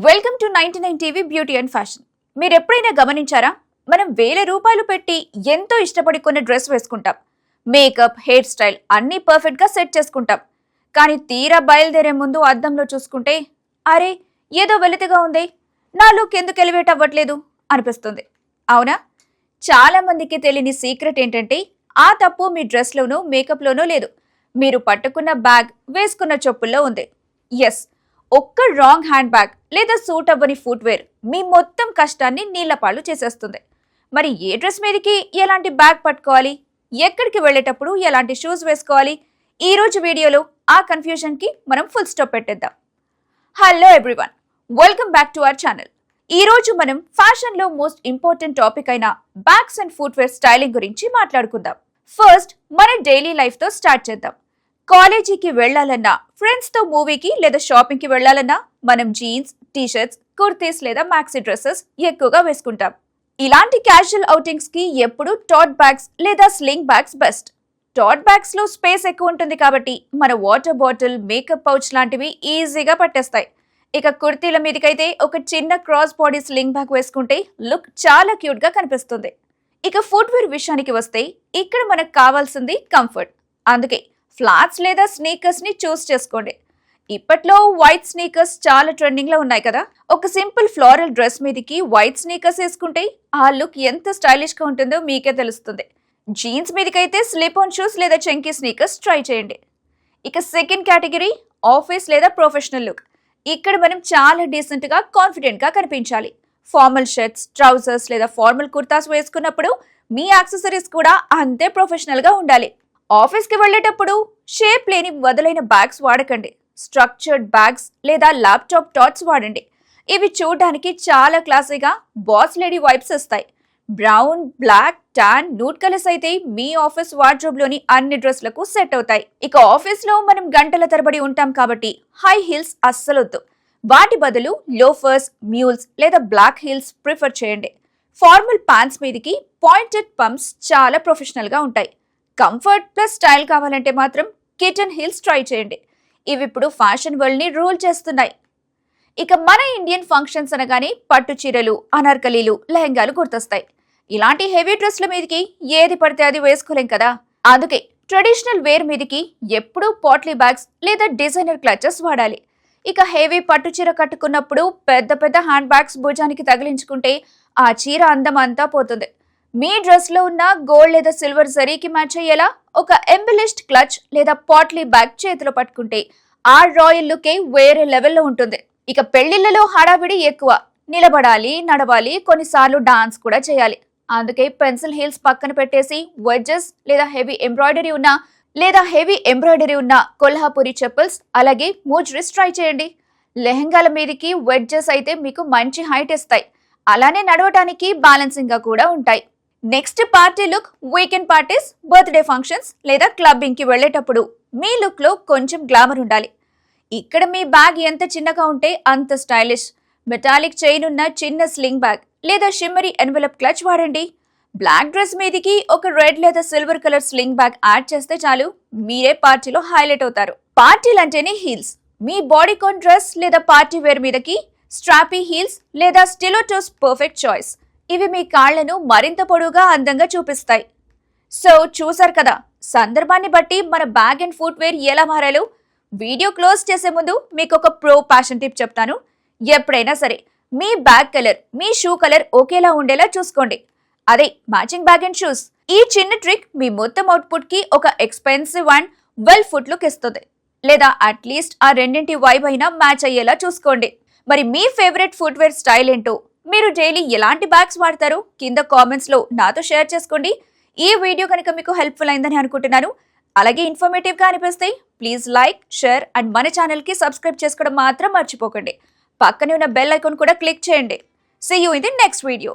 Welcome to 99 TV beauty and fashion. మీరు ఎప్పుడైనా గమనించారా? మనం వేల రూపాయలు పెట్టి ఎంతో ఇష్టపడి కొన్న డ్రెస్ వేసుకుంటాం. మేకప్, హెయిర్ స్టైల్ అన్నీ పర్ఫెక్ట్ గా సెట్ చేసుకుంటాం. కానీ తీరా బయలుదేరే ముందు అద్దంలో చూసుకుంటే అరే ఏదో వెలితిగా ఉంది, నా లుక్ ఎందుకు ఎలివేట్ అవ్వట్లేదు అనిపిస్తుంది. అవునా? చాలా మందికి తెలియని సీక్రెట్ ఏంటంటే ఆ తప్పు మీ డ్రెస్లోనూ మేకప్లోనూ లేదు, మీరు పట్టుకున్న బ్యాగ్, వేసుకున్న చెప్పుల్లో ఉంది. ఎస్, ఒక్క రాంగ్ హ్యాండ్ బ్యాగ్ లేదా సూట్ అవ్వని ఫుట్వేర్ మీ మొత్తం కష్టాన్ని నీళ్లపాలు చేసేస్తుంది. మరి ఏ డ్రెస్ మీదకి ఎలాంటి బ్యాగ్ పట్టుకోవాలి, ఎక్కడికి వెళ్లేటప్పుడు ఎలాంటి షూస్ వేసుకోవాలి, ఈ రోజు వీడియోలో ఆ కన్ఫ్యూజన్ కి మనం ఫుల్ స్టాప్ పెట్టేద్దాం. Hello everyone, welcome back to our channel. ఈ రోజు మనం ఫ్యాషన్ లో మోస్ట్ ఇంపార్టెంట్ టాపిక్ అయిన బ్యాగ్స్ అండ్ ఫుట్వేర్ స్టైలింగ్ గురించి మాట్లాడుకుందాం. ఫస్ట్ మన డైలీ లైఫ్ తో స్టార్ట్ చేద్దాం. కాలేజీకి వెళ్లాలన్నా, ఫ్రెండ్స్ తో మూవీకి లేదా షాపింగ్ కి వెళ్లాలన్నా మనం జీన్స్, టీ-షర్ట్స్, కుర్తీస్ లేదా మ్యాక్సీ డ్రెస్సెస్ ఎక్కువగా వేసుకుంటాం. ఇలాంటి క్యాజువల్ అవుటింగ్స్ కి ఎప్పుడు టోట్ బ్యాగ్స్ లేదా స్లింగ్ బ్యాగ్స్ బెస్ట్. టోట్ బ్యాగ్స్ లో స్పేస్ ఎక్కువ ఉంటుంది కాబట్టి మన వాటర్ బాటిల్, మేకప్ పౌచ్ లాంటివి ఈజీగా పట్టేస్తాయి. ఇక కుర్తీల మీదకైతే ఒక చిన్న క్రాస్ బాడీ స్లింగ్ బ్యాగ్ వేసుకుంటే లుక్ చాలా క్యూట్ గా కనిపిస్తుంది. ఇక ఫుట్వేర్ విషయానికి వస్తే ఇక్కడ మనకు కావాల్సింది కంఫర్ట్. అందుకే ఫ్లాట్స్ లేదా స్నీకర్స్ ని చూస్ చేసుకోండి. ఇప్పట్లో వైట్ స్నీకర్స్ చాలా ట్రెండింగ్ లో ఉన్నాయి కదా. ఒక సింపుల్ ఫ్లోరల్ డ్రెస్ మీదకి వైట్ స్నీకర్స్ వేసుకుంటే ఆ లుక్ ఎంత స్టైలిష్ గా ఉంటుందో మీకే తెలుస్తుంది. జీన్స్ మీదకైతే స్లిప్ ఆన్ షూస్ లేదా చంకీ స్నీకర్స్ ట్రై చేయండి. ఇక సెకండ్ కేటగిరీ ఆఫీస్ లేదా ప్రొఫెషనల్ లుక్. ఇక్కడ మనం చాలా డీసెంట్ గా, కాన్ఫిడెంట్ గా కనిపించాలి. ఫార్మల్ షర్ట్స్, ట్రౌజర్స్ లేదా ఫార్మల్ కుర్తాస్ వేసుకున్నప్పుడు మీ యాక్సెసరీస్ కూడా అంతే ప్రొఫెషనల్ గా ఉండాలి. ఆఫీస్ కి వెళ్లేటప్పుడు షేప్ లేని వదులైన బ్యాగ్స్ వాడకండి. స్ట్రక్చర్డ్ బ్యాగ్స్ లేదా ల్యాప్టాప్ టాట్స్ వాడండి. ఇవి చూడడానికి చాలా క్లాసీగా, బాస్ లేడీ వైబ్స్ ఇస్తాయి. Brown, black, tan, nude colours అయితే మీ ఆఫీస్ వార్డ్రోబ్ లోని అన్ని డ్రెస్లకు సెట్ అవుతాయి. ఇక ఆఫీస్ లో మనం గంటల తరబడి ఉంటాం కాబట్టి హై హీల్స్ అస్సలొద్దు. వాటి బదులు లోఫర్స్, మ్యూల్స్ లేదా బ్లాక్ హీల్స్ ప్రిఫర్ చేయండి. ఫార్మల్ ప్యాంట్స్ మీదకి పాయింటెడ్ పంప్స్ చాలా ప్రొఫెషనల్ గా ఉంటాయి. కంఫర్ట్ ప్లస్ స్టైల్ కావాలంటే మాత్రం కిటన్ హీల్స్ ట్రై చేయండి. ఇవి ఇప్పుడు ఫ్యాషన్ వరల్డ్ ని రూల్ చేస్తున్నాయి. ఇక మన ఇండియన్ ఫంక్షన్స్ అనగానే పట్టు చీరలు, అనార్కలీలు, లెహంగాలు గుర్తొస్తాయి. ఇలాంటి హెవీ డ్రెస్ల మీదకి ఏది పడితే అది వేసుకోలేం కదా. అందుకే ట్రెడిషనల్ వేర్ మీదకి ఎప్పుడూ పాట్లీ బ్యాగ్స్ లేదా డిజైనర్ క్లచెస్ వాడాలి. ఇక హెవీ పట్టు చీర కట్టుకున్నప్పుడు పెద్ద పెద్ద హ్యాండ్ బ్యాగ్స్ భుజానికి తగిలించుకుంటే ఆ చీర అందం అంతా పోతుంది. మీ డ్రెస్ లో ఉన్న గోల్డ్ లేదా సిల్వర్ జరీకి మ్యాచ్ అయ్యేలా ఒక ఎంబెలిష్డ్ క్లచ్ లేదా పాట్లీ బ్యాగ్ చేతిలో పట్టుకుంటే ఆ రాయల్ లుకే వేరే లెవెల్లో ఉంటుంది. ఇక పెళ్లిళ్లలో హడావిడి ఎక్కువ, నిలబడాలి, నడవాలి, కొన్నిసార్లు డాన్స్ కూడా చేయాలి. అందుకే పెన్సిల్ హీల్స్ పక్కన పెట్టేసి వెడ్జెస్ లేదా హెవీ ఎంబ్రాయిడరీ ఉన్న కొల్హాపూరి చెప్పుల్స్, అలాగే మూజ్రీస్ ట్రై చేయండి. లెహంగాల మీదకి వెడ్జెస్ అయితే మీకు మంచి హైట్ ఇస్తాయి, అలానే నడవటానికి బ్యాలెన్సింగ్ గా కూడా ఉంటాయి. Next party look. Weekend parties, birthday functions లేదా క్లబ్బింగ్ కి వెళ్లేటప్పుడు మీ లుక్ లో కొంచెం గ్లామర్ ఉండాలి. ఇక్కడ మీ బ్యాగ్ ఎంత చిన్నగా ఉంటే అంత స్టైలిష్. మెటాలిక్ చైన్ ఉన్న చిన్న స్లింగ్ బ్యాగ్ లేదా షిమ్మరీ ఎన్వెలప్ క్లచ్ వాడండి. బ్లాక్ డ్రెస్ మీదకి ఒక రెడ్ లేదా silver colour sling bag add చేస్తే చాలు, మీరే పార్టీలో హైలైట్ అవుతారు. పార్టీలంటేనే హీల్స్. మీ బాడీకాన్ డ్రెస్ లేదా పార్టీ వేర్ మీదకి స్ట్రాపీ హీల్స్ లేదా స్టిలోటోస్ పర్ఫెక్ట్ చాయిస్. ఇవి మీ కాళ్లను మరింత పొడవుగా, అందంగా చూపిస్తాయి. సో చూసారు కదా, సందర్భాన్ని బట్టి మన బ్యాగ్ అండ్ ఫుట్వేర్ ఎలా మారాలో. వీడియో క్లోజ్ చేసే ముందు మీకు ఒక ప్రో ఫ్యాషన్ టిప్ చెప్తాను. ఎప్పుడైనా సరే మీ బ్యాగ్ కలర్, మీ షూ కలర్ ఒకేలా ఉండేలా చూసుకోండి. అదే మ్యాచింగ్ బ్యాగ్ అండ్ షూస్. ఈ చిన్న ట్రిక్ మీ మొత్తం అవుట్పుట్ కి ఒక expensive and well foot look ఇస్తుంది. లేదా అట్లీస్ట్ ఆ రెండింటి వైబ్ అయినా మ్యాచ్ అయ్యేలా చూసుకోండి. మరి మీ ఫేవరెట్ ఫుట్వేర్ స్టైల్ ఏంటో, మీరు డైలీ ఎలాంటి బ్యాగ్స్ వాడతారు కింద కామెంట్స్ లో నాతో షేర్ చేసుకోండి. ఈ వీడియో కనుక మీకు హెల్ప్ఫుల్ అయిందని అనుకుంటున్నాను. అలాగే ఇన్ఫర్మేటివ్ గా అనిపిస్తే ప్లీజ్ లైక్, షేర్ అండ్ మన ఛానల్ కి సబ్స్క్రైబ్ చేసుకోవడం మాత్రం మర్చిపోకండి. పక్కనే ఉన్న బెల్ ఐకాన్ కూడా క్లిక్ చేయండి. See you in the next video.